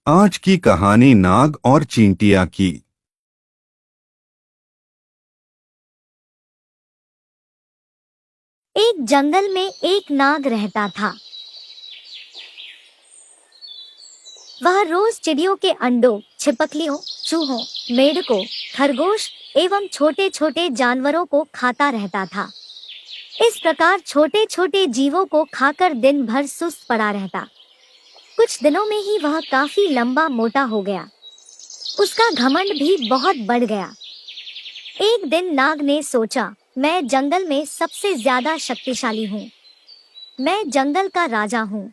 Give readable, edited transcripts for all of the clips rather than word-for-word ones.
आज की कहानी नाग और चींटिया की। एक जंगल में एक नाग रहता था। वह रोज चिड़ियों के अंडों, छिपकलियों, चूहों, मेंढकों, खरगोश एवं छोटे छोटे जानवरों को खाता रहता था। इस प्रकार छोटे छोटे जीवों को खाकर दिन भर सुस्त पड़ा रहता। कुछ दिनों में ही वह काफी लंबा मोटा हो गया। उसका घमंड भी बहुत बढ़ गया। एक दिन नाग ने सोचा, मैं जंगल में सबसे ज्यादा शक्तिशाली हूँ। मैं जंगल का राजा हूँ।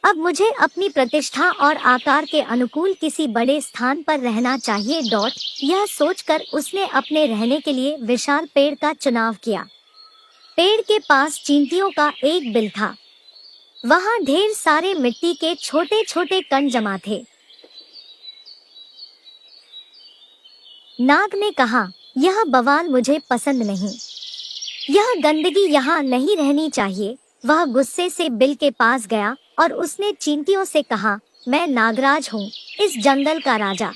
अब मुझे अपनी प्रतिष्ठा और आकार के अनुकूल किसी बड़े स्थान पर रहना चाहिए। यह सोचकर उसने अपने रहने के लिए विशाल पेड़ का चुनाव किया। पेड़ के पास चींटियों का एक बिल था। वहाँ ढेर सारे मिट्टी के छोटे छोटे कण जमा थे। नाग ने कहा, यह बवाल मुझे पसंद नहीं। यह गंदगी यहाँ नहीं रहनी चाहिए। वह गुस्से से बिल के पास गया और उसने चींटियों से कहा, मैं नागराज हूँ, इस जंगल का राजा।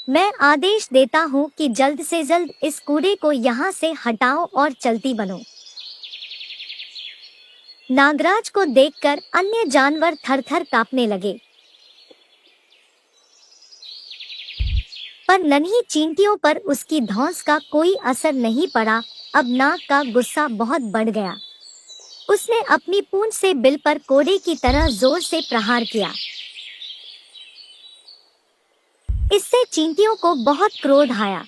मैं आदेश देता हूँ कि जल्द से जल्द इस कूड़े को यहाँ से हटाओ और चलती बनो। नागराज को देखकर अन्य जानवर थर-थर कांपने लगे, पर नन्ही चींटियों पर उसकी धौंस का कोई असर नहीं पड़ा। अब नाग का गुस्सा बहुत बढ़ गया। उसने अपनी पूंछ से बिल पर कोड़े की तरह जोर से प्रहार किया। इससे चींटियों को बहुत क्रोध आया।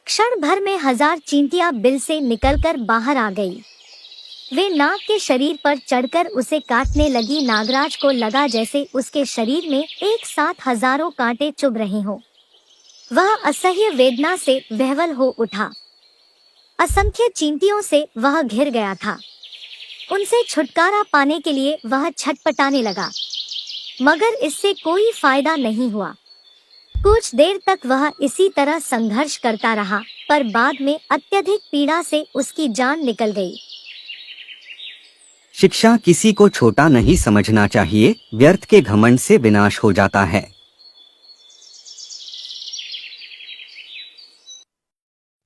क्षण भर में 1000 चींटियां बिल से निकलकर बाहर आ गई। वे नाग के शरीर पर चढ़कर उसे काटने लगी। नागराज को लगा जैसे उसके शरीर में एक साथ हजारों कांटे चुभ रहे हों। वह असह्य वेदना से विह्वल हो उठा। असंख्य चींटियों से वह घिर गया था। उनसे छुटकारा पाने के लिए वह छटपटाने लगा, मगर इससे कोई फायदा नहीं हुआ। कुछ देर तक वह इसी तरह संघर्ष करता रहा, पर बाद में अत्यधिक पीड़ा से उसकी जान निकल गई। शिक्षा किसी को छोटा नहीं समझना चाहिए, व्यर्थ के घमंड से विनाश हो जाता है।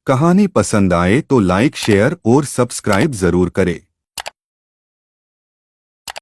कहानी पसंद आए तो लाइक, शेयर और सब्सक्राइब जरूर करें।